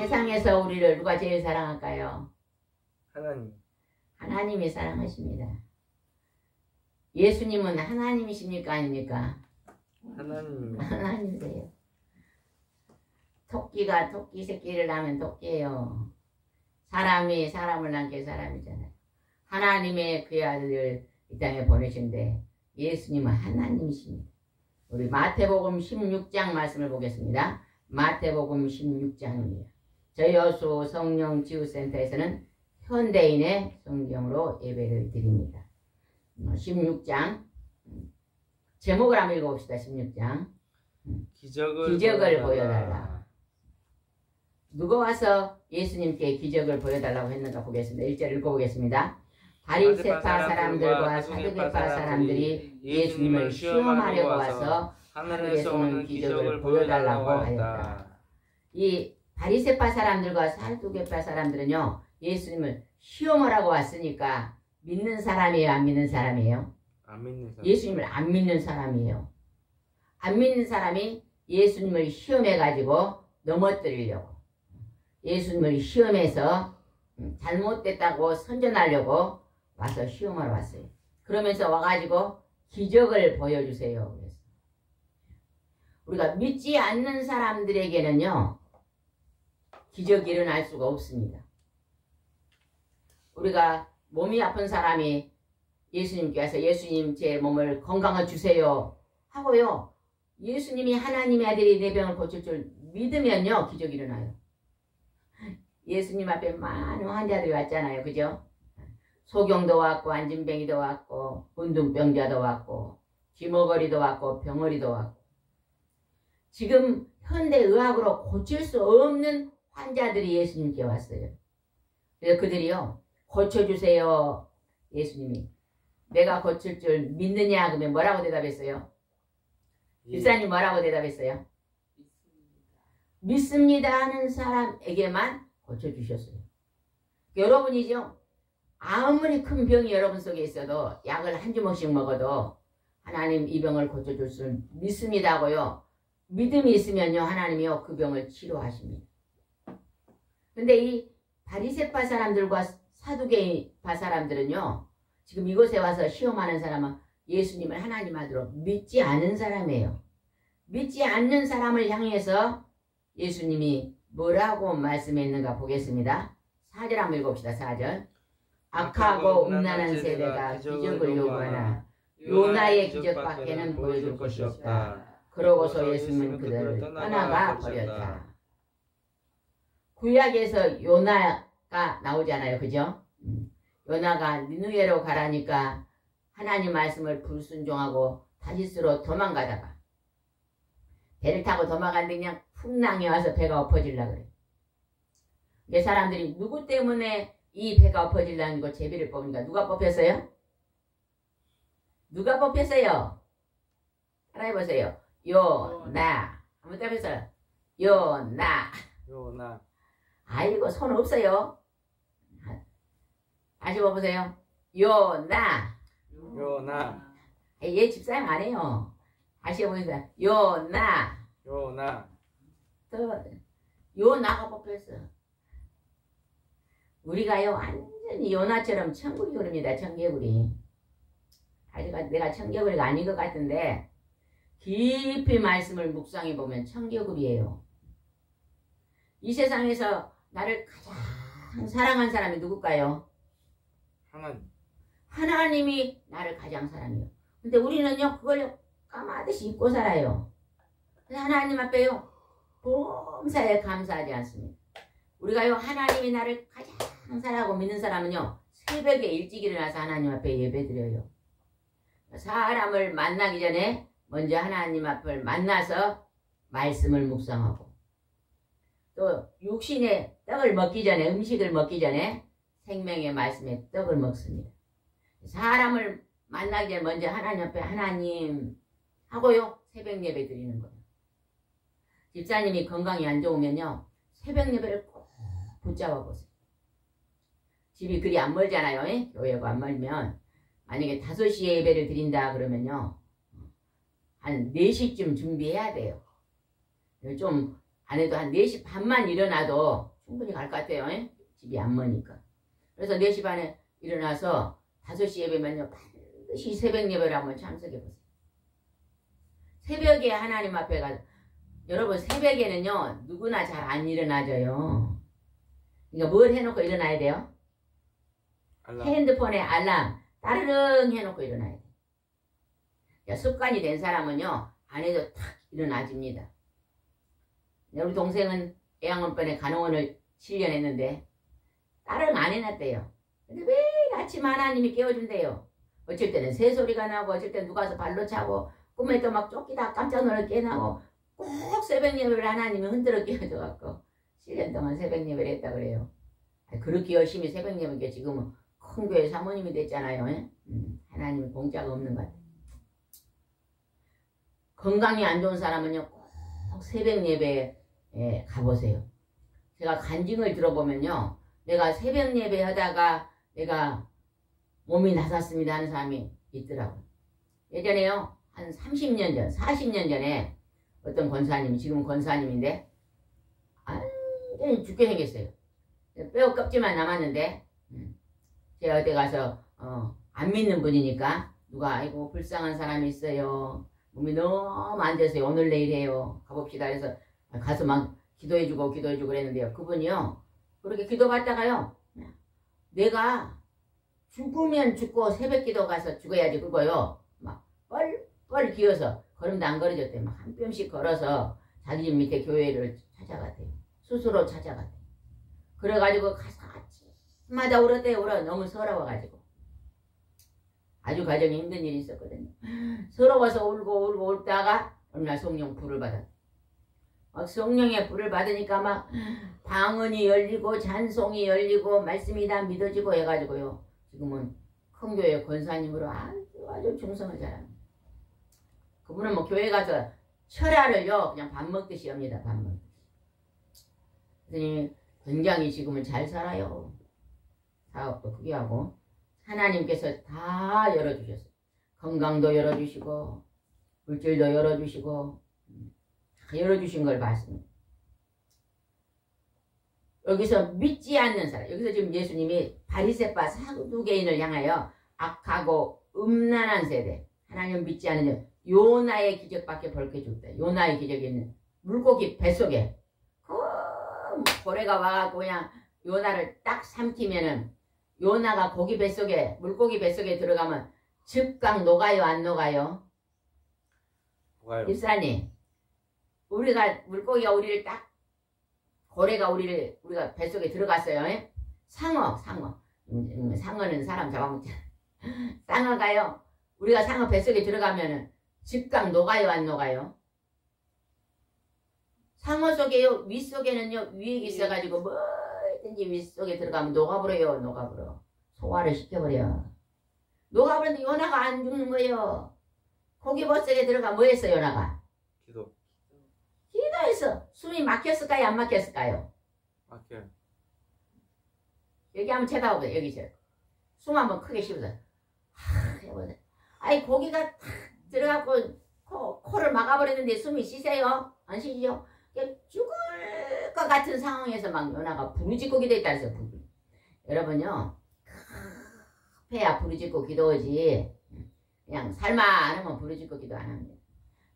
세상에서 우리를 누가 제일 사랑할까요? 하나님. 하나님이 사랑하십니다. 예수님은 하나님이십니까 아닙니까? 하나님입니다. 하나님이세요. 토끼가 토끼 새끼를 낳으면 토끼예요. 사람이 사람을 낳게 사람이잖아요. 하나님의 그의 아들을 이 땅에 보내신데 예수님은 하나님이십니다. 우리 마태복음 16장 말씀을 보겠습니다. 마태복음 16장입니다. 저희 여수 성령치유센터에서는 현대인의 성경으로 예배를 드립니다. 16장 제목을 한번 읽어봅시다. 16장 기적을 보여달라. 누가 와서 예수님께 기적을 보여달라고 했는가 보겠습니다. 1절 읽어보겠습니다. 바리새파 사람들과 사두개파 사람들이 예수님을 시험하려고 와서 하늘에서 오는 기적을 보여달라고 하였다. 이 바리새파 사람들과 사두개파 사람들은요, 예수님을 시험하라고 왔으니까 믿는 사람이에요, 안 믿는 사람이에요? 안 믿는 사람. 예수님을 안 믿는 사람이에요. 안 믿는 사람이 예수님을 시험해가지고 넘어뜨리려고, 예수님을 시험해서 잘못됐다고 선전하려고 와서 시험하러 왔어요. 그러면서 와가지고 기적을 보여주세요. 그래서 우리가 믿지 않는 사람들에게는요, 기적이 일어날 수가 없습니다. 우리가 몸이 아픈 사람이 예수님께 와서 예수님 제 몸을 건강을 주세요 하고요, 예수님이 하나님의 아들이 내 병을 고칠 줄 믿으면요, 기적이 일어나요. 예수님 앞에 많은 환자들이 왔잖아요. 그죠? 소경도 왔고 안진뱅이도 왔고 운동병자도 왔고 귀머거리도 왔고 병어리도 왔고, 지금 현대의학으로 고칠 수 없는 환자들이 예수님께 왔어요. 그래서 그들이요, 고쳐주세요. 예수님이 내가 고칠 줄 믿느냐 그러면 뭐라고 대답했어요? 집사님 뭐라고 대답했어요? 믿습니다 하는 사람에게만 고쳐주셨어요. 여러분이죠. 아무리 큰 병이 여러분 속에 있어도 약을 한 주먹씩 먹어도 하나님 이 병을 고쳐줄 줄 믿습니다고요. 믿음이 있으면요 하나님이요 그 병을 치료하십니다. 근데 이 바리새파 사람들과 사두개파 사람들은요 지금 이곳에 와서 시험하는 사람은 예수님을 하나님 아들로 믿지 않은 사람이에요. 믿지 않는 사람을 향해서 예수님이 뭐라고 말씀했는가 보겠습니다. 4절 한번 읽어봅시다. 4절. 악하고 음란한 세대가 기적을 요구하나 요나의 기적밖에는 보여줄 것이 없다. 그러고서 예수님은 그들을 떠나가 버렸다. 구약에서 요나가 나오잖아요. 그죠? 요나가 니느웨로 가라니까 하나님 말씀을 불순종하고 다시스로 도망가다가 배를 타고 도망갔는데 그냥 풍랑이 와서 배가 엎어지려고 그래. 이 사람들이 누구 때문에 이 배가 엎어지려는 거 제비를 뽑으니까 누가 뽑혔어요? 누가 뽑혔어요? 따라해보세요. 요나. 한번 따라해보세요. 요나. 요나. 아이고 손 없어요. 다시 뽑으세요. 요나. 요나. 얘 집사람 안 해요. 다시 해보세요. 요나. 요나. 또 요나가 뽑혔어. 우리가요 완전히 요나처럼 천국이구리입니다. 청개구리. 내가 청개구리가 아닌 것 같은데 깊이 말씀을 묵상해 보면 청개구리예요. 이 세상에서 나를 가장 사랑한 사람이 누굴까요? 하나님. 하나님이 나를 가장 사랑해요. 근데 우리는요 그걸 까마득히 잊고 살아요. 하나님 앞에요 범사에 감사하지 않습니다. 우리가요 하나님이 나를 가장 사랑하고 믿는 사람은요 새벽에 일찍 일어나서 하나님 앞에 예배드려요. 사람을 만나기 전에 먼저 하나님 앞을 만나서 말씀을 묵상하고 또 육신의 떡을 먹기 전에 음식을 먹기 전에 생명의 말씀의 떡을 먹습니다. 사람을 만나기 전에 먼저 하나님 앞에 하나님 하고요 새벽 예배 드리는 거예요. 집사님이 건강이 안 좋으면요 새벽 예배를 꼭 붙잡아 보세요. 집이 그리 안 멀잖아요. 교회가 안 멀면 만약에 5시에 예배를 드린다 그러면요 한 4시쯤 준비해야 돼요. 좀 안 해도 한 4시 반만 일어나도 충분히 갈 것 같아요. 집이 안 머니까. 그래서 4시 반에 일어나서 5시 예배면요 반드시 새벽 예배를 한번 참석해 보세요. 새벽에 하나님 앞에 가서 여러분 새벽에는요 누구나 잘 안 일어나져요. 그러니까 뭘 해놓고 일어나야 돼요? 알람. 핸드폰에 알람 따르릉 해놓고 일어나야 돼요. 습관이 된 사람은요 안 해도 탁 일어나집니다. 우리 동생은 애양원병에 간호원을 7년 했는데 따르릉 안 해놨대요. 근데 매일 아침 하나님이 깨워준대요. 어쩔 때는 새소리가 나고 어쩔 때는 누가 와서 발로 차고 꿈에도 막 쫓기다 깜짝 놀라 깨나고 꼭 새벽 예배를 하나님이 흔들어 깨워줘갖고 7년 동안 새벽 예배를 했다 그래요. 그렇게 열심히 새벽 예배니까 지금은 큰 교회 사모님이 됐잖아요. 하나님이 공짜가 없는 것 같아요. 건강이 안 좋은 사람은요 꼭 새벽 예배에 가보세요. 제가 간증을 들어보면요 내가 새벽 예배 하다가 내가 몸이 나섰습니다 하는 사람이 있더라고요. 예전에요 한 30년 전 40년 전에 어떤 권사님이 지금은 권사님인데 완전히 죽게 생겼어요. 뼈 껍질만 남았는데 제가 어디 가서 안 믿는 분이니까 누가 아이고 불쌍한 사람이 있어요. 몸이 너무 안 돼서 오늘 내일 해요. 가봅시다. 그래서 가서 막 기도해주고 그랬는데요. 그분이요 그렇게 기도받다가요 내가 죽으면 죽고 새벽기도 가서 죽어야지 그거요 막 뻘뻘 기어서 걸음도 안 걸어졌대요. 막 한 뼘씩 걸어서 자기 집 밑에 교회를 찾아갔대요. 스스로 찾아갔대요. 그래가지고 가서 아침마다 울었대요. 너무 서러워가지고 아주 가정에 힘든 일이 있었거든요. 서러워서 울고 울다가 어느 날 성령 불을 받았대요. 막 성령의 불을 받으니까 막 방언이 열리고 찬송이 열리고 말씀이 다 믿어지고 해가지고요. 지금은 큰 교회 권사님으로 아주 충성을 잘합니다. 그분은 뭐 교회 가서 철야를요 그냥 밥 먹듯이 합니다. 밥 먹듯이. 그랬더니 굉장히 지금은 잘 살아요. 사업도 크게 하고 하나님께서 다 열어주셨어요. 건강도 열어주시고 물질도 열어주시고 다 열어주신 걸 봤습니다. 여기서 믿지 않는 사람, 여기서 지금 예수님이 바리새파 사두개인을 향하여 악하고 음란한 세대, 하나님을 믿지 않는 요나의 기적밖에 벌켜줬다. 요나의 기적에는 물고기 뱃속에 고래가 와갖고 그냥 요나를 딱 삼키면은 요나가 고기 뱃속에 물고기 뱃속에 들어가면 즉각 녹아요, 안 녹아요? 녹아요. 집사님, 우리가 물고기가 우리를 딱 고래가 우리가 뱃속에 들어갔어요. 에? 상어는 사람 잡아먹잖아. 상어가요. 우리가 상어 뱃속에 들어가면은 즉각 녹아요, 안 녹아요? 상어 속에요, 윗속에는요, 위액이 있어가지고 뭐든지 윗속에 들어가면 녹아버려요, 녹아버려. 소화를 시켜버려. 녹아버렸는데 요나가 안 죽는 거예요. 고기 뱃속에 들어가 뭐 했어, 요나가? 기도했어. 숨이 막혔을까요, 안 막혔을까요? 막혀요. 여기 한번 쳐다보세요, 여기 숨 한번 크게 쉬어서. 해보세요. 아이, 고기가 탁 들어가고 코를 막아버렸는데 숨이 쉬세요? 안 쉬죠? 죽을 것 같은 상황에서 막 요나가 부르짖고 기도했다 그랬어요. 여러분요, 급해야 부르짖고 기도하지 그냥 살만 안 하면 부르짖고 기도 안 합니다.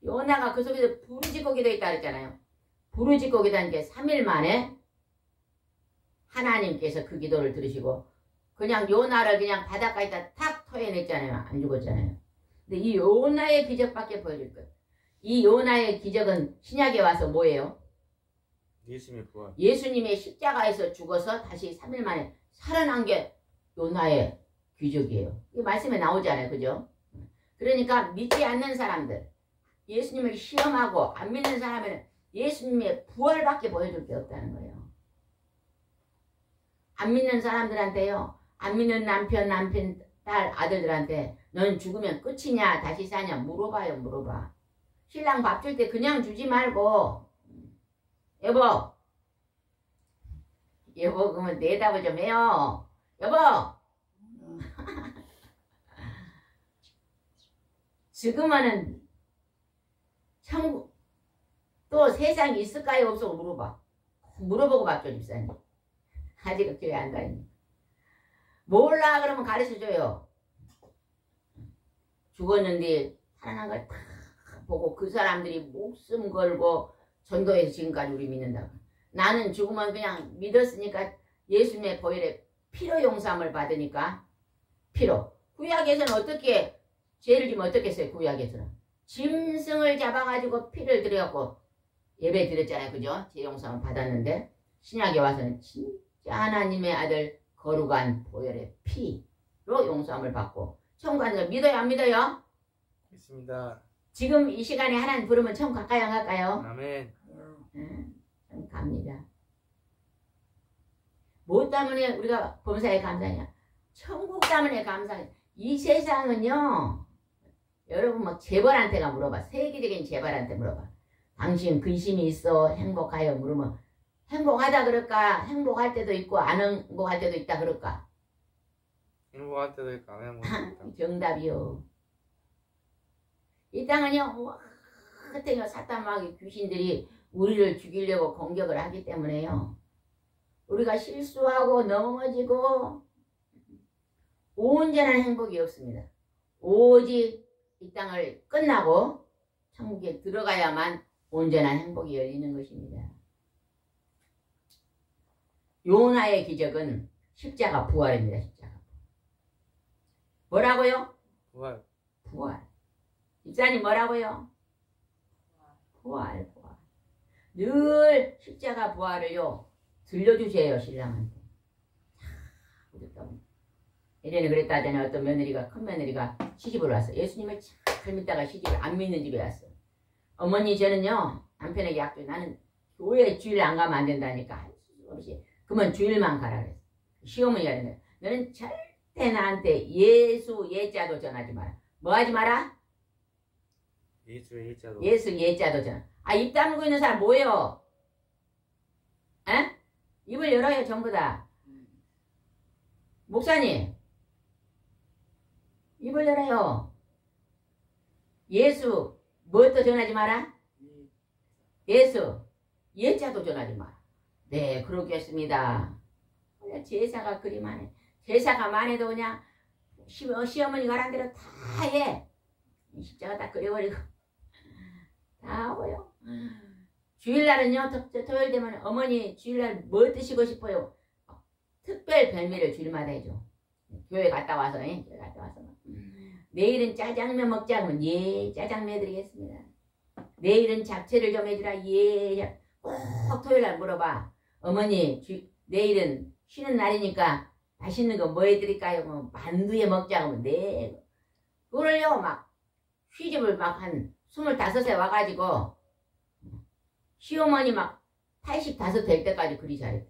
요나가 그 속에서 부르짖고 기도했다 그랬잖아요. 부르짖고 기도한 게 3일 만에 하나님께서 그 기도를 들으시고 그냥 요나를 그냥 바닷가에다 탁 토해냈잖아요. 안 죽었잖아요. 근데 이 요나의 기적밖에 보여줄 거예요. 이 요나의 기적은 신약에 와서 뭐예요? 예수님의 부활. 예수님의 십자가에서 죽어서 다시 3일 만에 살아난 게 요나의 기적이에요. 이 말씀에 나오잖아요. 그죠? 그러니까 믿지 않는 사람들, 예수님을 시험하고 안 믿는 사람에는 예수님의 부활밖에 보여줄 게 없다는 거예요. 안 믿는 사람들한테요, 안 믿는 남편, 딸, 아들들한테 넌 죽으면 끝이냐 다시 사냐 물어봐요. 물어봐. 신랑 밥 줄 때 그냥 주지 말고 여보 그러면 대답을 좀 해요. 여보 지금은 천국 또 세상이 있을까요 없어 물어봐. 물어보고 밥 줘 집사님. 아직 교회 안 다니니 몰라 그러면 가르쳐줘요. 죽었는데 살아난 걸 다 보고 그 사람들이 목숨 걸고 전도해서 지금까지 우리 믿는다고. 나는 죽으면 그냥 믿었으니까 예수님의 보혈에 피로 용서함을 받으니까 피로. 구약에서는 어떻게 죄를 지면 어떻게 했어요? 구약에서는 짐승을 잡아가지고 피를 들여갖고 예배 드렸잖아요. 그죠? 죄 용서함을 받았는데 신약에 와서는 진짜 하나님의 아들 거룩한 보혈의 피로 용서함을 받고 천국 가는 걸 믿어요? 안 믿어요? 믿습니다. 지금 이 시간에 하나님 부르면 천국 갈까요? 안 갈까요? 아멘. 갑니다. 뭐 때문에 우리가 범사에 감사하냐? 천국 때문에 감사해. 이 세상은요, 여러분 막 재벌한테가 물어봐. 세계적인 재벌한테 물어봐. 당신 근심이 있어? 행복하여? 물으면 행복하다 그럴까? 행복할 때도 있고 안 행복할 때도 있다 그럴까? 행복할 때도 있고 안 행복할 때도 있다. 정답이요. 이 땅은요, 그때요 사탄마귀 귀신들이 우리를 죽이려고 공격을 하기 때문에요. 우리가 실수하고 넘어지고 온전한 행복이 없습니다. 오직 이 땅을 끝나고 천국에 들어가야만 온전한 행복이 열리는 것입니다. 요나의 기적은 십자가 부활입니다. 십자가. 뭐라고요? 부활. 부활. 집사님 뭐라고요? 부활. 늘 십자가 부활을요 들려주세요. 신랑한테. 예전에 그랬다잖아요. 어떤 며느리가, 큰 며느리가 시집을 왔어. 예수님을 잘 믿다가 시집을 안 믿는 집에 왔어. 어머니 저는요 남편에게 약속, 나는 교회 주일 안 가면 안 된다니까 할 수 없이 그러면 주일만 가라 그랬어. 시어머니가 그랬는데 너는 절대 나한테 예수 예자도 전하지 마라. 뭐 하지 마라? 예수 예자도. 예수 예자도 전하. 아, 입 다물고 있는 사람 뭐예요? 에? 입을 열어요 전부 다. 목사님, 입을 열어요. 예수, 무엇도 전하지 마라? 예수, 예자도 전하지 마라. 네, 그러겠습니다. 제사가 그리 많네. 제사가 많아도 그냥 시어머니가 하란 대로 다 해. 십자가 다 끓여버리고 다 하고요. 주일날은요, 토요일 되면 어머니 주일날 뭐 드시고 싶어요? 특별 별미를 주일마다 해줘. 교회 갔다 와서, 교회 갔다 와서. 내일은 짜장면 먹자 하면 예, 짜장면 해드리겠습니다. 내일은 잡채를 좀 해주라. 예, 꼭 토요일날 물어봐. 어머니, 내일은 쉬는 날이니까 맛있는 거 뭐 해드릴까요? 뭐 만두에 먹자 하면 네. 그걸요, 막 시집을 막 한 25세 와가지고 시어머니 막 85 될 때까지 그리 잘했대.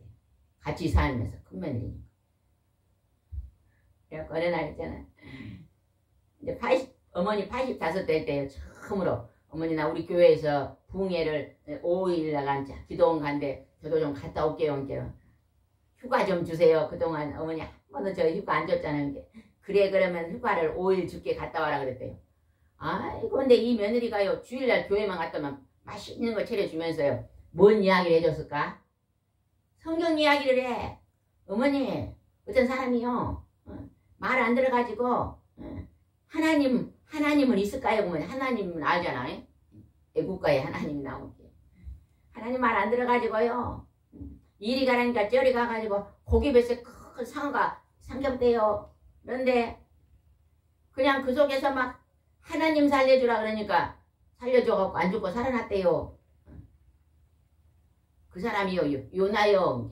같이 살면서 큰 며느리니까. 내가 어느 날 했잖아. 이제 어머니 85 될 때 처음으로 어머니 나 우리 교회에서 부흥회를 5일 나간 기도원 간데 저도 좀 갔다 올게요. 휴가 좀 주세요. 그동안 어머니 한 번도 저 휴가 안 줬잖아요. 그래 그러면 휴가를 5일 줄게 갔다 와라 그랬대요. 아이고 근데 이 며느리가요 주일날 교회만 갔다면 맛있는 거 차려주면서요 뭔 이야기를 해줬을까? 성경 이야기를 해. 어머니 어떤 사람이요 말 안 들어가지고 하나님은 있을까요? 그러면 하나님은 알잖아. 애국가에 하나님 나오게. 하나님 말 안 들어가지고요 이리 가라니까 저리 가가지고 고깃뱃에 큰 상어가 삼겹대요. 그런데 그냥 그 속에서 막 하나님 살려주라 그러니까 살려줘갖고 안 죽고 살아났대요. 그 사람이요 요나요.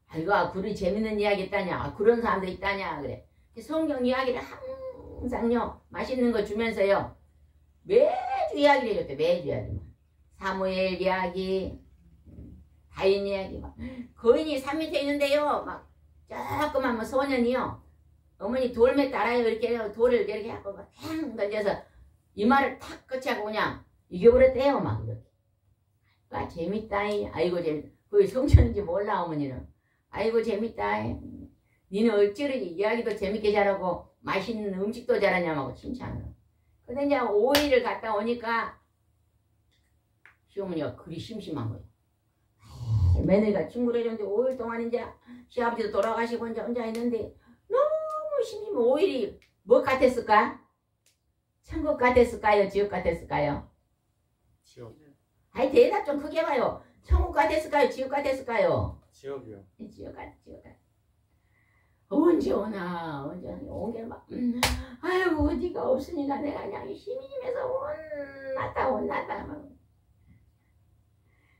아이고 그리 재밌는 이야기 있다냐. 그런 사람도 있다냐 그래. 성경 이야기를 항상요 맛있는 거 주면서요 매주 이야기를 해줬대. 매주 이야기만. 사무엘 이야기 다인 이야기 막 거인이 산 밑에 있는데요 막 조그만 뭐 소년이요 어머니 돌매 따라요 이렇게 돌을 이렇게 하고 막 탕 던져서 이마를 탁 끝하고 그냥 이겨버렸대요 막 이렇게. 아 재밌다. 아이고 그게 성전인지 몰라 어머니는. 아이고 재밌다. 니는 어찌를 이야기도 재밌게 잘하고 맛있는 음식도 잘하냐고 칭찬을. 근데 이제 5일을 갔다 오니까 시어머니가 그리 심심한 거예요. 며느리가 친구를 해줬는데 5일 동안 이제 시아버지도 돌아가시고 이제 혼자 있는데 너무 심심해. 5일이 뭐 같았을까? 천국 같았을까요? 지옥 같았을까요? 지옥. 아이 대답 좀 크게 봐요. 천국 같았을까요? 지옥 같았을까요? 지옥이요. 지옥 같. 언제 오나 온 게 막 아이고 어디가 없으니까 내가 그냥 힘이면서 혼났다 막.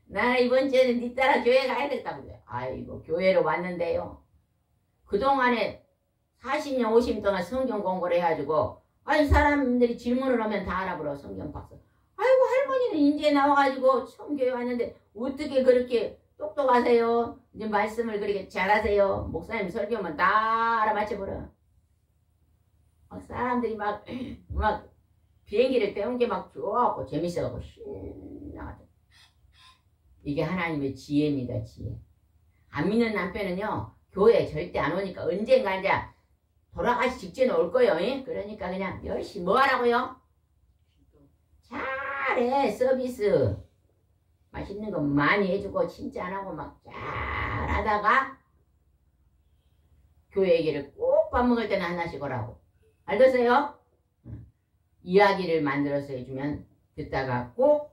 나 이번 주에는 니 따라 교회 가야 되겠다고 그래. 아이고 교회로 왔는데요 그동안에 40년 50년 동안 성경 공부를 해가지고 아이 사람들이 질문을 하면 다 알아보러 성경 박사. 아이고 할머니는 이제 나와가지고 처음 교회 왔는데 어떻게 그렇게 똑똑하세요? 이제 말씀을 그렇게 잘하세요? 목사님 설교만 다 알아맞혀버려. 막 사람들이 막 비행기를 태운 게 막 좋아하고 재밌어하고 신나가지고. 이게 하나님의 지혜입니다. 지혜. 안 믿는 남편은요 교회 절대 안 오니까 언젠가 이제 돌아가시 직전에 올 거예요. 그러니까 그냥 열심히 뭐 하라고요? 잘해. 서비스 맛있는 거 많이 해주고 칭찬하고 막 잘하다가 교회 얘기를 꼭 밥 먹을 때는 하나씩 오라고. 알겠어요? 이야기를 만들어서 해주면 듣다가 꼭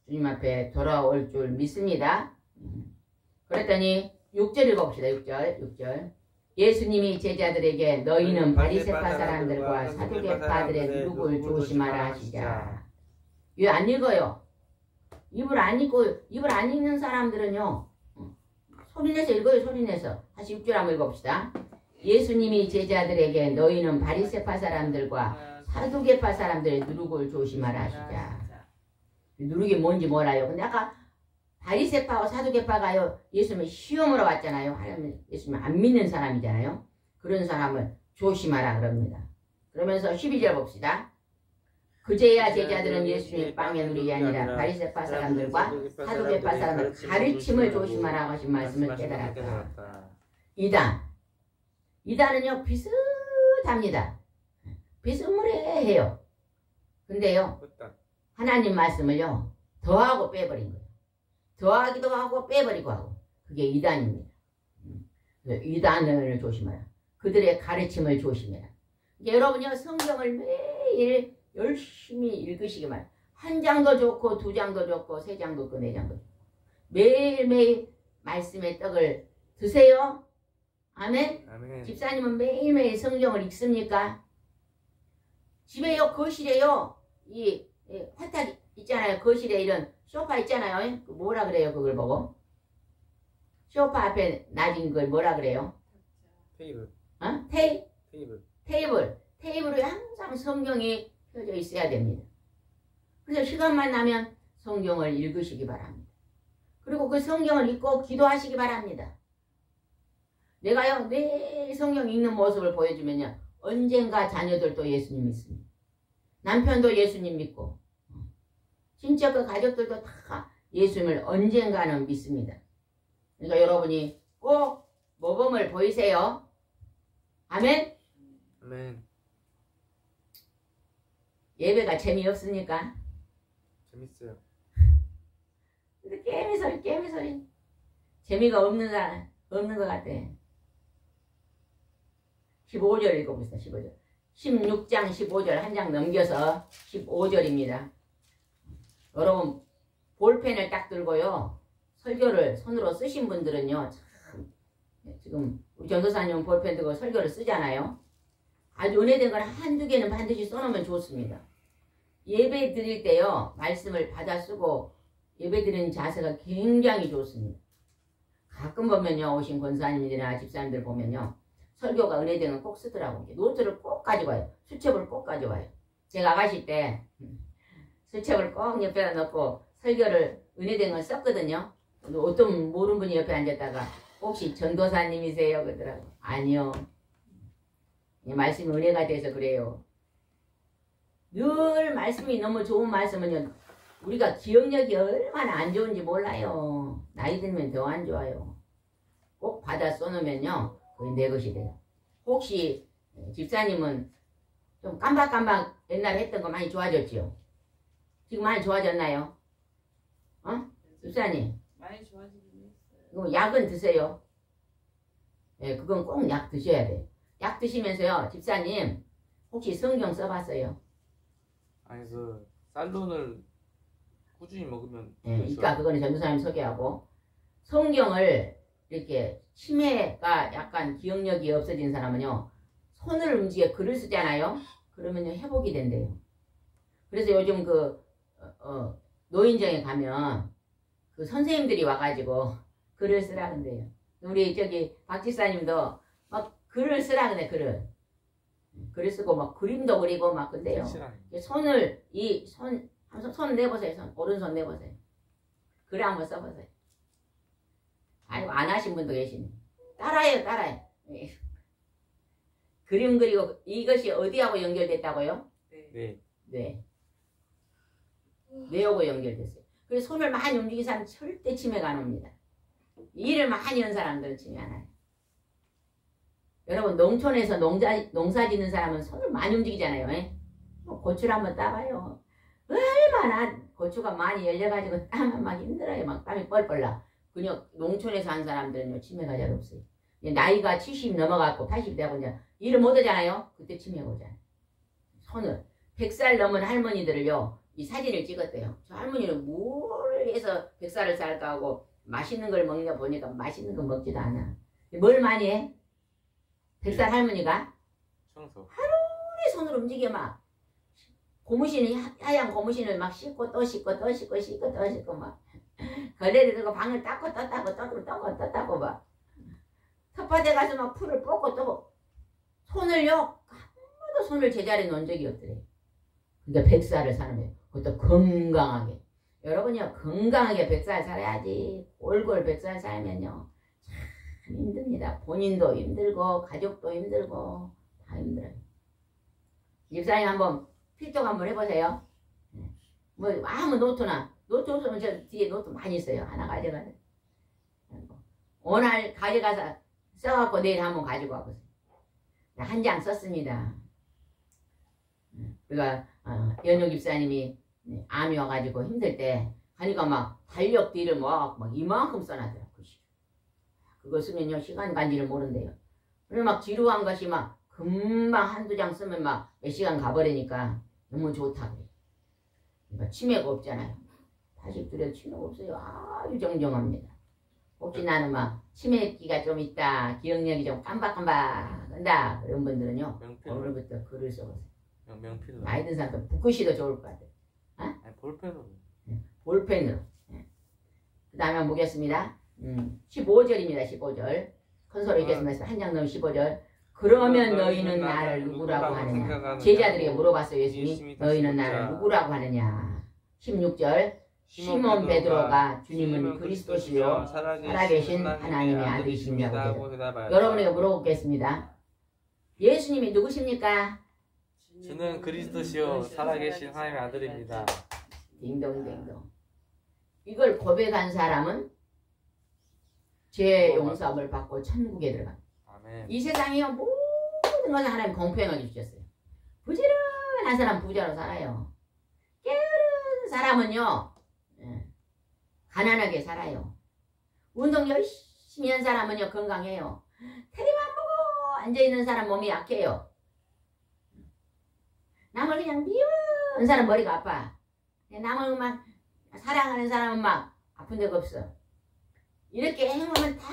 주님 앞에 돌아올 줄 믿습니다. 그랬더니 6절 읽어봅시다. 6절. 예수님이 제자들에게 너희는 바리새파 사람들과 사두개파들의 누룩을 조심하라 하시자. 왜 안 읽어요? 입을 안 읽는 사람들은요 소리내서 읽어요. 소리내서. 다시 6절 한번 읽어봅시다. 예수님이 제자들에게 너희는 바리새파 사람들과 사두개파 사람들의 누룩을 조심하라 하시자. 누룩이 뭔지 몰라요. 근데 아까 바리새파와 사두개파가요 예수님을 시험으로 왔잖아요. 예수님 안 믿는 사람이잖아요. 그런 사람을 조심하라 그럽니다. 그러면서 12절 봅시다. 그제야 제자들은 예수님의 빵에 누리게 아니라 바리새파 사람들과 사두개파 사람들 가르침을 조심하라고 하신 말씀을 깨달았다. 2단 이단은요 비슷합니다. 비스무리해요. 근데요 헛단. 하나님 말씀을요 더하고 빼버린 거예요. 더하기도 하고 빼버리고 하고. 그게 이단입니다. 이단을 조심하라. 그들의 가르침을 조심해라. 여러분요 성경을 매일 열심히 읽으시기 바랍니다. 한 장도 좋고 두 장도 좋고 세 장도 좋고 네 장도 좋고 매일매일 말씀의 떡을 드세요. 아멘. 아멘. 집사님은 매일매일 성경을 읽습니까? 집에요 거실에요 이 화탁 있잖아요. 거실에 이런 소파 있잖아요. 뭐라 그래요 그걸 보고? 소파 앞에 놔진 걸 뭐라 그래요? 테이블. 어? 테이블. 테이블에 항상 성경이 펴져 있어야 됩니다. 그래서 시간만 나면 성경을 읽으시기 바랍니다. 그리고 그 성경을 읽고 기도하시기 바랍니다. 내가요 매일 성경 읽는 모습을 보여주면요 언젠가 자녀들도 예수님 믿습니다. 남편도 예수님 믿고 진짜 그 가족들도 다 예수님을 언젠가는 믿습니다. 그러니까 여러분이 꼭 모범을 보이세요. 아멘. 아멘. 예배가 재미없습니까? 재밌어요. 근데 깨미 소리. 재미가 없는 사람, 없는 것 같아. 15절 읽어봅시다, 15절. 16장 15절 한 장 넘겨서 15절입니다. 여러분, 볼펜을 딱 들고요. 설교를 손으로 쓰신 분들은요, 참, 지금 우리 전도사님은 볼펜 들고 설교를 쓰잖아요. 아주 은혜된 걸 한두 개는 반드시 써놓으면 좋습니다. 예배 드릴 때요 말씀을 받아 쓰고 예배 드리는 자세가 굉장히 좋습니다. 가끔 보면요 오신 권사님들이나 집사님들 보면요 설교가 은혜된 건 꼭 쓰더라고요. 노트를 꼭 가져와요. 수첩을 꼭 가져와요. 제가 가실 때 수첩을 꼭 옆에다 넣고 설교를 은혜된 걸 썼거든요. 어떤 모르는 분이 옆에 앉았다가 혹시 전도사님이세요? 그러더라고요. 아니요. 말씀이 은혜가 돼서 그래요. 늘 말씀이 너무 좋은 말씀은요 우리가 기억력이 얼마나 안 좋은지 몰라요. 나이 들면 더 안 좋아요. 꼭 받아 써놓으면요 그게 내 것이 돼요. 혹시 집사님은 좀 깜박깜박 옛날에 했던 거 많이 좋아졌지요? 지금 많이 좋아졌나요? 어? 집사님 많이 좋아지긴 했어요. 이거 약은 드세요. 예, 그건 꼭 약 드셔야 돼요. 약 드시면서요 집사님 혹시 성경 써봤어요? 아니 그 쌀론을 꾸준히 먹으면 예, 그러니까 그거는 전도사님 소개하고 성경을 이렇게 치매가 약간 기억력이 없어진 사람은요 손을 움직여 글을 쓰잖아요. 그러면요 회복이 된대요. 그래서 요즘 그 노인정에 가면 그 선생님들이 와가지고 글을 쓰라 그런대요. 우리 저기 박 집사님도 막 글을 쓰라 그래. 글을 쓰고 막 그림도 그리고 막 근데요. 손을 손 내보세요. 오른손 내보세요. 글 한번 써보세요. 아이고 안 하신 분도 계시네. 따라해요. 그림 그리고 이것이 어디하고 연결됐다고요? 네. 네. 뇌하고 연결됐어요. 그래서 손을 많이 움직이는 사람은 절대 치매가 안 옵니다. 일을 많이 한 사람들은 치매 안 와요. 여러분 농촌에서 농사 짓는 사람은 손을 많이 움직이잖아요. 고추를 한번 따봐요. 얼마나 고추가 많이 열려가지고 땀은 막 힘들어요. 막 땀이 뻘뻘 나. 그냥 농촌에서 한 사람들은요 치매가 잘 없어요. 나이가 70 넘어갔고 80 되고 이제 일을 못 하잖아요. 그때 치매가 오잖아요. 손을 100살 넘은 할머니들을요 이 사진을 찍었대요. 저 할머니는 뭘 해서 100살을 살까 하고 맛있는 걸 먹냐 보니까 맛있는 거 먹지도 않아. 뭘 많이 해? 100살 할머니가 청소. 하루에 손으로 움직여 막 고무신 하얀 고무신을 막 씻고 또 씻고 또 씻고 씻고 또 씻고 막 걸레를 들고 방을 닦고 또 닦고 또 닦고 막 텃밭에 가서 막 풀을 뽑고 또 손을요 아무도 손을 제자리에 놓은 적이 없더래. 그러니까 100살을 사는 거예요. 그것도 건강하게. 여러분이요 건강하게 100살 살아야지. 골골 100살 살면요 참 힘듭니다. 본인도 힘들고 가족도 힘들고 다 힘들어요. 집사님 한번 필독 한번 해보세요. 뭐 아무 노트나 노트 없으면 저 뒤에 노트 많이 있어요. 하나 가져가세요. 오늘 가져가서 써갖고 내일 한번 가지고 와보세요. 한 장 썼습니다. 우리가 연옥 집사님이 암이 와가지고 힘들 때 하니까 막 달력 뒤를 막 이만큼 써놨더라고요. 그거 쓰면요 시간 간지를 모른대요. 그래 막 지루한 것이 막 금방 한두 장 쓰면 막 몇 시간 가버리니까 너무 좋다고. 그러니까 치매가 없잖아요. 80둘에 치매가 없어요. 아주 정정합니다. 혹시 나는 막 치매기가 좀 있다, 기억력이 좀 깜박깜박 한다 그런 분들은요 오늘부터 글을 써보세요. 명필로. 나이 든 사람도 붓글씨도 좋을 것 같아요. 아니, 볼펜으로. 볼펜으로. 그 다음에 한번 보겠습니다. 15절입니다. 15절. 큰 소리 읽겠습니다. 한 장 넣으면 15절. 그러면 너희는 나를 누구라고 하느냐. 제자들에게 물어봤어요. 예수님이 너희는 나를 누구라고 하느냐. 16절. 시몬 베드로가 주님은 그리스도시요 살아계신 하나님의 아들이시냐고 여러분에게 물어보겠습니다. 예수님이 누구십니까? 저는 그리스도시요 살아계신 하나님의 아들입니다. 딩동댕동. 이걸 고백한 사람은 죄 용서함을 받고 천국에 들어갑니다. 아멘. 이 세상이요 모든 것을 하나님 공평하게 주셨어요. 부지런한 사람 부자로 살아요. 게으른 사람은요 가난하게 살아요. 운동 열심히 한 사람은요 건강해요. 테레비만 보고 앉아있는 사람 몸이 약해요. 남을 그냥 미운 사람 머리가 아파. 남을 막 사랑하는 사람은 막 아픈 데가 없어. 이렇게 행하면 다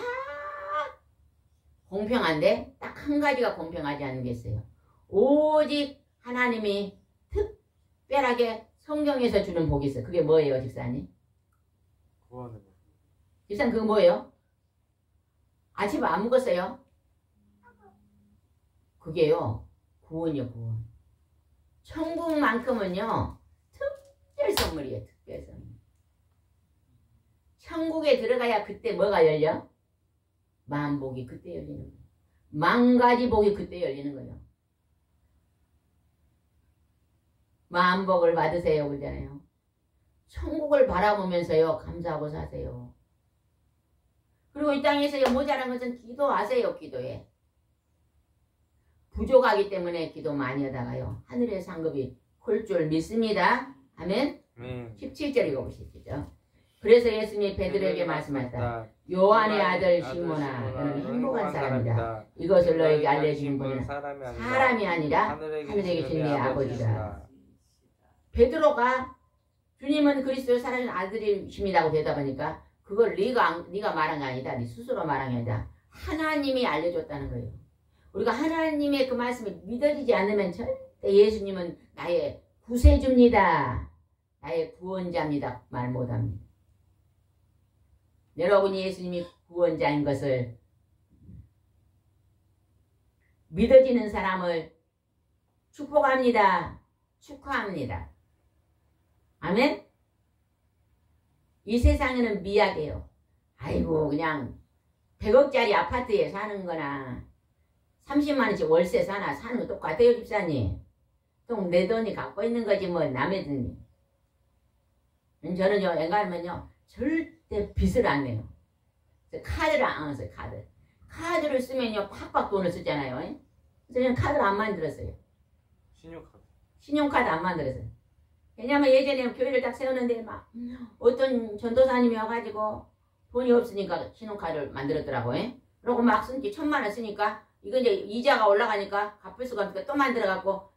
공평한데 딱 한 가지가 공평하지 않은 게 있어요. 오직 하나님이 특별하게 성경에서 주는 복이 있어요. 그게 뭐예요, 집사님? 구원을. 집사님 그거 뭐예요? 아침 안 먹었어요? 그게요 구원이요, 구원. 천국만큼은요 특별 선물이에요. 특별 선물. 천국에 들어가야 그때 뭐가 열려? 만복이 그때 열리는 거예요. 만가지 복이 그때 열리는 거예요. 만복을 받으세요 그러잖아요. 천국을 바라보면서요 감사하고 사세요. 그리고 이 땅에서요 모자란 것은 기도하세요. 기도해. 부족하기 때문에 기도 많이 하다가요 하늘의 상급이 콜 줄 믿습니다. 아멘. 17절 읽어보시죠. 그래서 예수님이 베드로에게 말씀하셨다. 요한의 아들 시몬아 너는 행복한 사람이다. 이것을 너에게 알려주는 분은 사람이 아니라 하늘에 계신 네 아버지다. 베드로가 주님은 그리스도의 살아계신 아들이십니다고 대답하니까 그걸 네가 말한 게 아니다. 네 스스로 말한 게 아니다. 하나님이 알려줬다는 거예요. 우리가 하나님의 그 말씀이 믿어지지 않으면 절대 예수님은 나의 구세주입니다. 나의 구원자입니다. 말 못합니다. 여러분이 예수님이 구원자인 것을 믿어지는 사람을 축복합니다. 축하합니다. 아멘? 이 세상에는 미약해요. 아이고 그냥 100억짜리 아파트에 사는 거나 30만원씩 월세 사나 사는 거 똑같아요. 집사님. 또 내 돈이 갖고 있는 거지 뭐 남의 돈이. 저는요 앵간하면요 절대 빚을 안 내요. 카드를 안 써요. 카드를 쓰면요 팍팍 돈을 쓰잖아요. 그래서 저는 카드를 안 만들었어요. 신용카드 안 만들었어요. 왜냐면 예전에 교회를 딱 세웠는데 막 어떤 전도사님이 와가지고 돈이 없으니까 신용카드를 만들었더라고요. 그러고 막 쓴지 1000만원 쓰니까 이거 이제 이자가 올라가니까 갚을 수가 없으니까 또 만들어갖고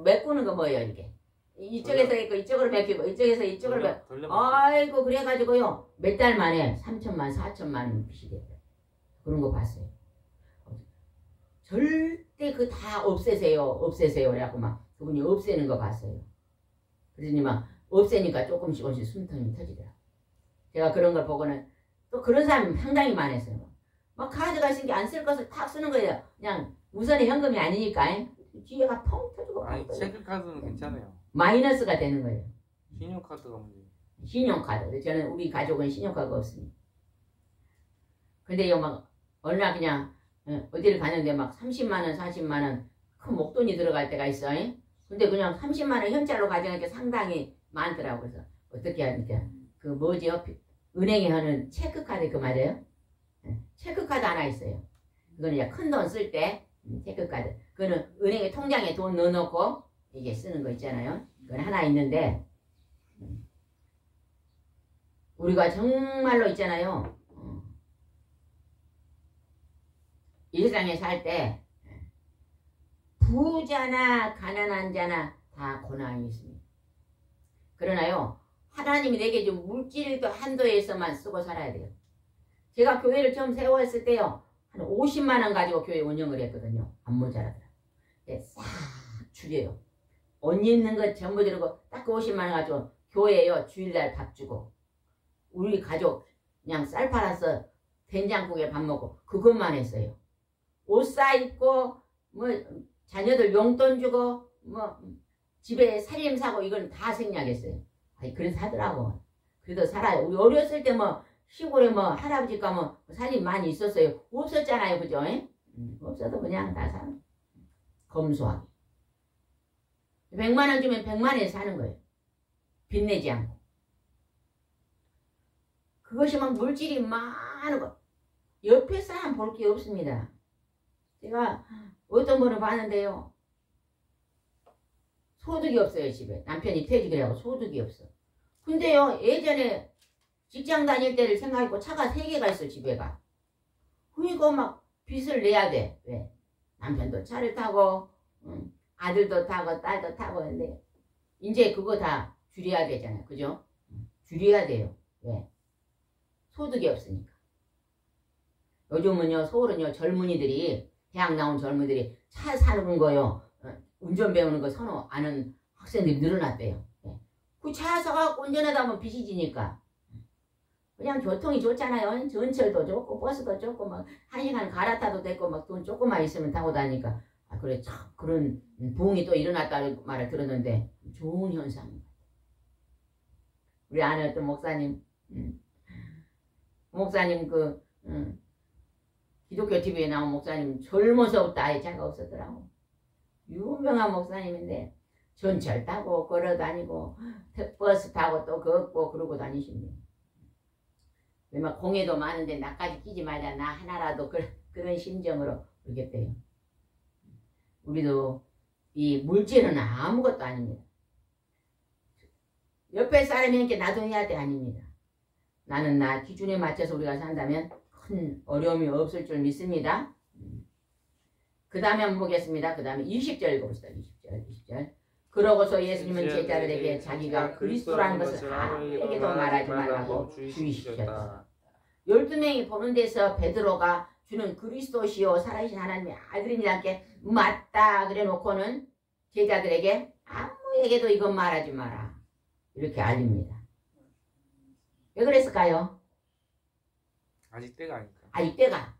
메꾸는 거 뭐예요 이렇게. 이쪽에서 있고 이쪽으로 메꾸고 이쪽에서 이쪽으로 메꾸고 아이고 그래가지고요 몇 달 만에 3천만 4천만 빚이 됐어요. 그런 거 봤어요. 절대 그 다 없애세요 그래갖고 막 그분이 없애는 거 봤어요. 그러더니 막 없애니까 조금씩 숨통이 터지더라. 제가 그런 걸 보고는 또 그런 사람이 상당히 많았어요. 막 카드가 있으니까 안 쓸 것을 탁 쓰는 거예요. 그냥 우선의 현금이 아니니까 뒤에가 펑 터지고 아니 체크카드는 괜찮아요. 마이너스가 되는 거예요. 신용카드가 문제. 신용카드. 저는 우리 가족은 신용카드가 없습니다. 근데요 막 어느 날 그냥 어디를 가는데 막 30만원 40만원 큰 목돈이 들어갈 때가 있어. 근데 그냥 30만원 현찰로 가져가니까 상당히 많더라고. 그래서 어떻게 하니까 그 뭐지요? 은행에 하는 체크카드 그 말이에요. 체크카드 하나 있어요. 그거는 이제 큰 돈 쓸 때 체크카드. 그거는 은행에 통장에 돈 넣어놓고 이게 쓰는 거 있잖아요. 그건 하나 있는데 우리가 정말로 있잖아요. 이 세상에 살 때 부자나 가난한 자나 다 고난이 있습니다. 그러나요, 하나님이 내게 좀 물질 한도에서만 쓰고 살아야 돼요. 제가 교회를 처음 세웠을 때요, 한 50만 원 가지고 교회 운영을 했거든요. 안 모자라더라. 싹 줄여요. 옷 입는 것 전부 들고 딱 그 50만 원 가지고 교회에요, 주일날 밥 주고 우리 가족 그냥 쌀 팔아서 된장국에 밥 먹고 그것만 했어요. 옷 사 입고 뭐 자녀들 용돈 주고 뭐 집에 살림 사고 이건 다 생략했어요. 아니 그래서 하더라고. 그래도 살아요. 우리 어렸을 때 뭐 시골에 뭐 할아버지 가면 살림 많이 있었어요. 없었잖아요, 그죠? 없어도 그냥 다 살아. 검소하게. 100만 원 주면 100만 원에 사는 거예요. 빚내지 않고. 그것이 막 물질이 많은 거. 옆에 사람 볼 게 없습니다. 제가 어떤 분을 봤는데요. 소득이 없어요, 집에. 남편이 퇴직을 하고 소득이 없어. 근데요, 예전에 직장 다닐 때를 생각해보고 차가 3개가 있어, 집에가. 그러니까 막 빚을 내야 돼. 왜? 남편도 차를 타고, 아들도 타고, 딸도 타고 했는데, 이제 그거 다 줄여야 되잖아요. 그죠? 줄여야 돼요. 왜? 소득이 없으니까. 요즘은요, 서울은요, 젊은이들이, 대학 나온 젊은이들이 차 사는 거요, 운전 배우는 거 선호하는 학생들이 늘어났대요. 그 차 사갖고 운전하다 보면 빚이 지니까. 그냥 교통이 좋잖아요. 전철도 좋고, 버스도 좋고, 막, 1시간 갈아타도 되고, 막, 돈 조금만 있으면 타고 다니까. 아, 그래, 참, 그런 부흥이 또 일어났다는 말을 들었는데, 좋은 현상입니다. 우리 아는 어떤 목사님, 기독교 TV에 나온 목사님, 젊어서부터 아예 차가 없었더라고. 유명한 목사님인데, 전철 타고, 걸어 다니고, 버스 타고 또 걷고, 그러고 다니십니다. 막 공예도 많은데 나까지 끼지 말자. 나 하나라도 그런 심정으로 그러겠대요. 우리도 이 물질은 아무것도 아닙니다. 옆에 사람이 이렇게 나도 해야 돼 아닙니다. 나는 나 기준에 맞춰서 우리가 산다면 큰 어려움이 없을 줄 믿습니다. 그 다음에 한번 보겠습니다. 그 다음에 20절 읽어봅시다. 20절. 그러고서 예수님은 제자들에게 자기가 그리스도라는 것을 아무에게도 말하지 말라고 주의시켰다. 12명이 보는 데서 베드로가 주는 그리스도시요 살아계신 하나님의 아들입니다. 함께 맞다 그래 놓고는 제자들에게 아무에게도 이건 말하지 마라. 이렇게 알립니다. 왜 그랬을까요? 아직 때가 아니까. 아직 때가.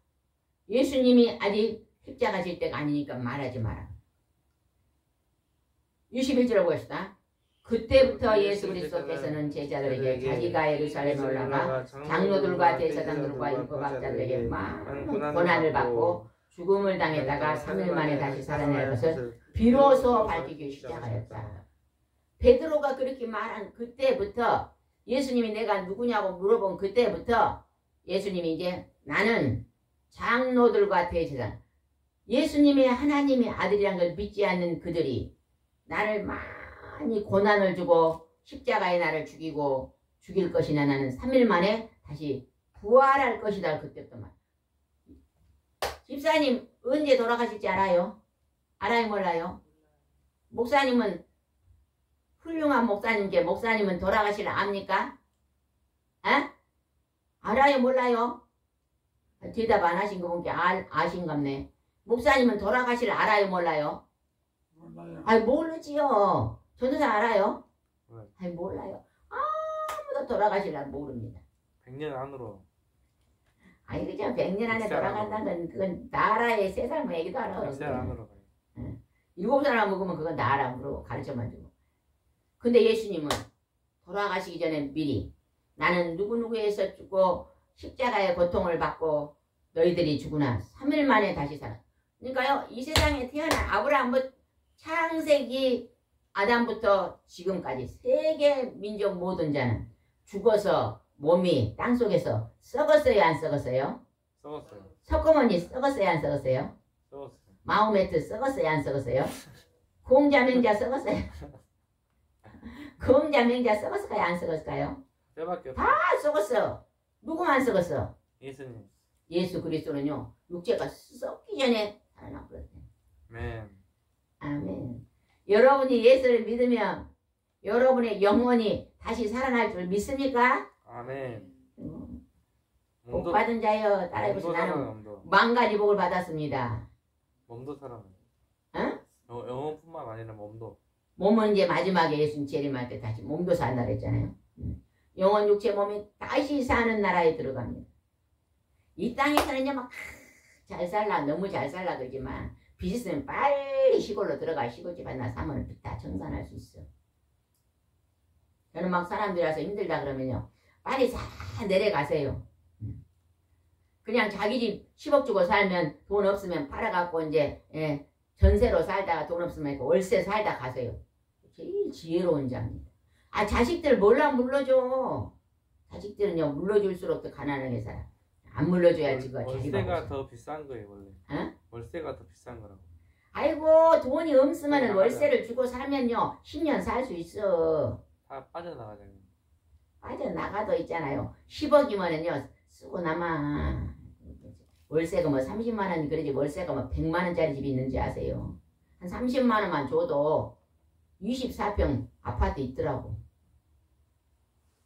예수님이 아직 십자가 질 때가 아니니까 말하지 마라. 21절을 보겠습니다. 그때부터 예수 그리스도께서는 제자들에게 자기가 예루살렘에 올라가 장로들과 대제사장들과 율법학자들에게 많은 고난을 받고 죽음을 당했다가 3일 만에 다시 살아날 것을 비로소 밝히기 시작하였다. 베드로가 그렇게 말한 그때부터 예수님이 내가 누구냐고 물어본 그때부터 예수님이 이제 나는 장로들과 대제사장, 예수님이 하나님의 아들이란 걸 믿지 않는 그들이 나를 많이 고난을 주고 십자가에 나를 죽이고 죽일 것이나 나는 3일 만에 다시 부활할 것이다. 그때부터 말. 집사님 언제 돌아가실지 알아요? 알아요 몰라요? 목사님은 훌륭한 목사님께 목사님은 돌아가실 압니까? 에? 알아요 몰라요? 대답 안 하신 거 보니까 아신갑네. 목사님은 돌아가실 알아요 몰라요? 몰라요. 아이 모르지요. 전도사 알아요? 아이 몰라요. 아무도 돌아가실 날 모릅니다. 100년 안으로. 아니 그죠. 100년 안에 돌아간다는 건 그건 나라의 세상 얘기도 알아. 100년 안으로 가요. 7살 먹으면 그건 나라고 가르쳐만 주고. 근데 예수님은 돌아가시기 전에 미리 나는 누구누구에서 죽고 십자가의 고통을 받고 너희들이 죽으나 3일 만에 다시 살아. 그러니까요. 이 세상에 태어난 아브라함부터 창세기 아담부터 지금까지 세계 민족 모든 자는 죽어서 몸이 땅속에서 썩었어요 안 썩었어요? 썩었어요. 석고문이 썩었어요 안 썩었어요? 썩었어요. 마호메트 썩었어요? 안 썩었어요? 공자 맹자 썩었어요? 공자 맹자 썩었을까요? 안 썩었을까요? 때밖에 없어. 다 썩었어. 누구만 썩었어? 예수님. 예수 그리스도는요. 육체가 썩기 전에 살아나 버렸어요. 맨. 아멘. 여러분이 예수를 믿으면 여러분의 영혼이 다시 살아날 줄 믿습니까? 아멘. 복 받은 자여 따라해보시오. 나는 몸도. 만가지 복을 받았습니다. 몸도 살아나. 어? 영혼뿐만 아니라 몸도. 몸은 이제 마지막에 예수님 재림할 때 다시 몸도 산다 그랬잖아요. 영혼 육체 몸이 다시 사는 나라에 들어갑니다. 이 땅에서는요 막 잘 살라 너무 잘 살라 그러지만 빚 있으면 빨리 시골로 들어가 시골집 하나 사면 다 청산할 수 있어. 저는 막 사람들이 와서 힘들다 그러면요 빨리 싹 내려가세요. 그냥 자기 집 10억 주고 살면 돈 없으면 팔아갖고 이제 전세로 살다가 돈 없으면 월세 살다 가세요. 제일 지혜로운 자입니다. 아 자식들 몰라 물러줘. 자식들은요 물러줄수록 더 가난하게 살아. 안 물러줘야지 그 월세가 더 비싼 거예요 원래. 어? 월세가 더 비싼 거라고. 아이고 돈이 없으면 월세를 주고 살면요 10년 살 수 있어. 다 빠져나가잖아요. 빠져나가도 있잖아요. 10억이면은요 쓰고 남아. 월세가 뭐 30만 원 그러지 월세가 뭐 100만 원짜리 집이 있는지 아세요? 한 30만 원만 줘도 24평 아파트 있더라고.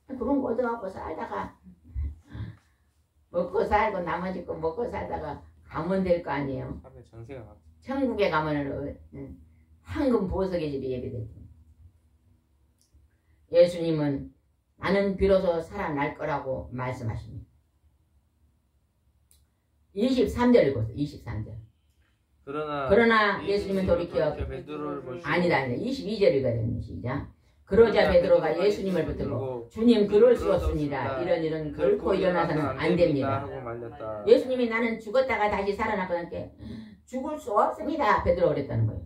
그런 거 얻어갖고 살다가 먹고 살고 나머지 거 먹고 살다가 가면 될 거 아니에요. 전세가 막. 천국에 가면은 황금 보석의 집이 예비될 텐데. 예수님은 나는 비로소 살아날 거라고 말씀하십니다. 23절 읽었어요. 23절. 그러나 예수님은 돌이켜 아니다. 22절 읽어야 됩니다. 시작. 그러자 베드로가 예수님을 붙들고 주님 그럴 수 없습니다. 이런 일은 결코 일어나서는 안 됩니다. 예수님이 나는 죽었다가 다시 살아났거든요. 죽을 수 없습니다. 베드로가 그랬다는 거예요.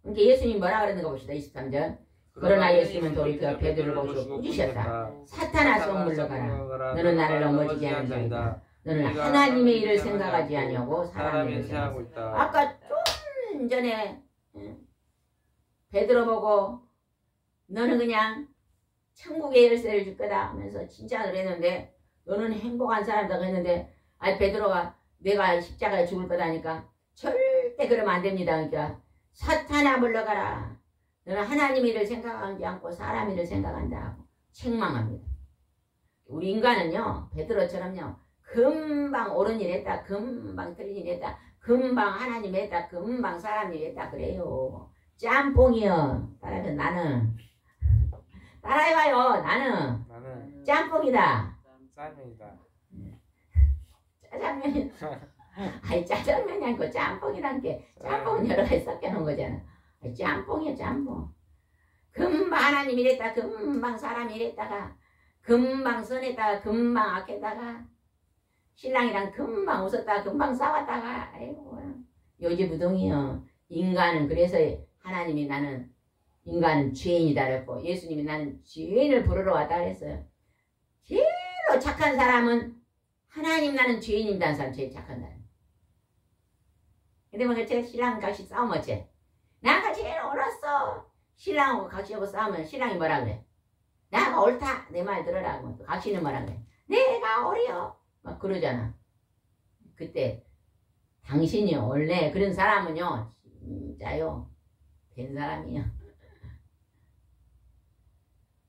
그러니까 예수님이 뭐라 그랬는가 봅시다. 23절. 그러나 예수님은 돌이켜 베드로를 보시고 꾸짖으셨다. 사탄아 속 물러가라. 너는 나를 넘어지게 하는 자이다. 너는 하나님의 일을 생각하지 아니하고 사람의 일을 생각하고 있다. 아까 좀 전에 베드로 보고 너는 그냥 천국의 열쇠를 줄 거다 하면서 진짜 그랬는데 너는 행복한 사람이다 그랬는데 베드로가 내가 십자가에 죽을 거다니까 절대 그러면 안 됩니다. 그러니까 사탄아 물러가라. 너는 하나님의 일을 생각하지 않고 사람 일을 생각한다 하고 책망합니다. 우리 인간은요 베드로처럼요 금방 옳은 일 했다 금방 틀린 일 했다 금방 하나님 했다 금방 사람 일 했다 그래요. 짬뽕이요. 따라해서 나는 따라해봐요. 나는 짬뽕이다. 짜장면이다. 짜장면이 아니 짜장면이 아니고 짬뽕이란 게 짬뽕은 여러 가지 섞여놓은 거잖아. 짬뽕이야 짬뽕. 금방 하나님 이랬다 금방 사람 이랬다가 금방 선했다가 금방 악했다가 신랑이랑 금방 웃었다가 금방 싸웠다가 아이고 요지부동이요. 인간은 그래서 하나님이 나는 인간은 죄인이다 그랬고 예수님이 나는 죄인을 부르러 왔다 그랬어요. 제일로 착한 사람은 하나님 나는 죄인입니다는 사람 제일 착한 사람. 근데 뭐 제가 신랑 같이 싸우면 어째? 나가 제일 옳았어. 신랑하고 각시하고 싸우면 신랑이 뭐라 그래? 나가 옳다. 내 말 들으라고. 각시는 뭐라 그래? 내가 옳이요. 막 그러잖아. 그때 당신이 옳네. 그런 사람은요. 진짜요. 된 사람이요.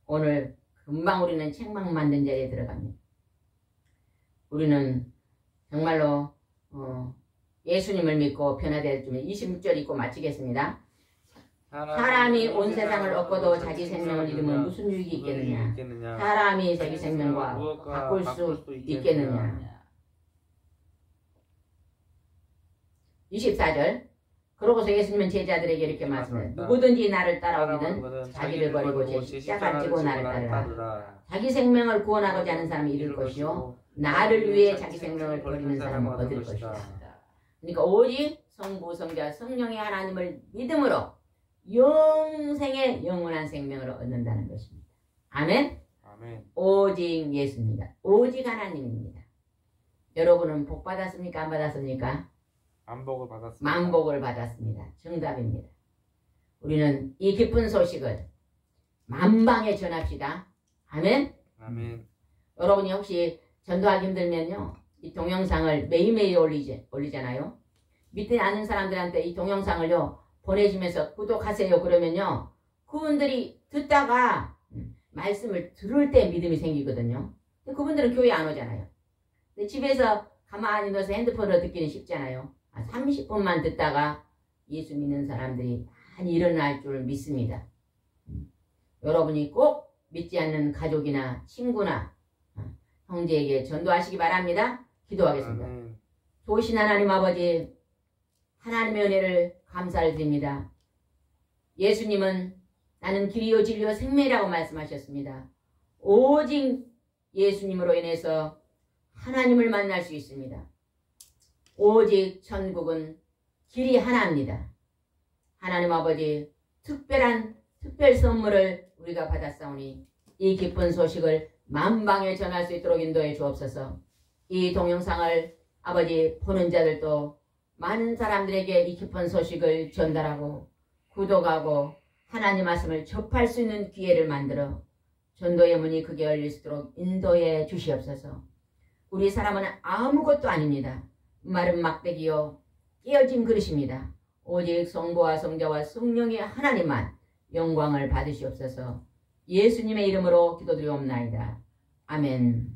오늘 금방 우리는 책망 만든 자리에 들어갑니다. 우리는 정말로 예수님을 믿고 변화될 줄 26절 읽고 마치겠습니다. 사람이 온 세상을 얻고도 자기 생명을 잃으면 무슨 유익이 있겠느냐. 사람이 자기 생명과 바꿀 수 있겠느냐. 24절. 그러고서 예수님은 제자들에게 이렇게 말씀해요. 누구든지 나를 따라오거든 자기를 버리고 제 십자가를 지고 나를 따르라. 자기 생명을 구원하고자 하는 사람이 잃을 것이요 나를 위해 자기 생명을 버리는 사람은 얻을 것이다. 그러니까 오직 성부 성자 성령의 하나님을 믿음으로 영생의 영원한 생명을 얻는다는 것입니다. 아멘. 아멘. 오직 예수입니다. 오직 하나님입니다. 여러분은 복 받았습니까? 안 받았습니까? 만복을 받았습니다. 만복을 받았습니다. 정답입니다. 우리는 이 기쁜 소식을 만방에 전합시다. 아멘. 아멘. 여러분이 혹시 전도하기 힘들면요, 이 동영상을 매일매일 올리잖아요. 믿지 않는 사람들한테 이 동영상을요 보내주면서 구독하세요 그러면요, 그분들이 듣다가 말씀을 들을 때 믿음이 생기거든요. 근데 그분들은 교회 안 오잖아요. 근데 집에서 가만히 넣어서 핸드폰으로 듣기는 쉽잖아요. 30분만 듣다가 예수 믿는 사람들이 많이 일어날 줄 믿습니다. 여러분이 꼭 믿지 않는 가족이나 친구나 형제에게 전도하시기 바랍니다. 기도하겠습니다. 아멘. 좋으신 하나님 아버지, 하나님의 은혜를 감사를 드립니다. 예수님은 나는 길이요 진리요 생명이라고 말씀하셨습니다. 오직 예수님으로 인해서 하나님을 만날 수 있습니다. 오직 천국은 길이 하나입니다. 하나님 아버지, 특별 선물을 우리가 받았사오니 이 기쁜 소식을 만방에 전할 수 있도록 인도해 주옵소서. 이 동영상을 아버지 보는 자들도 많은 사람들에게 이 기쁜 소식을 전달하고 구독하고 하나님 말씀을 접할 수 있는 기회를 만들어 전도의 문이 크게 열릴 수 있도록 인도해 주시옵소서. 우리 사람은 아무것도 아닙니다. 마른 막대기요 깨어진 그릇입니다. 오직 성부와 성자와 성령의 하나님만 영광을 받으시옵소서. 예수님의 이름으로 기도드리옵나이다. 아멘.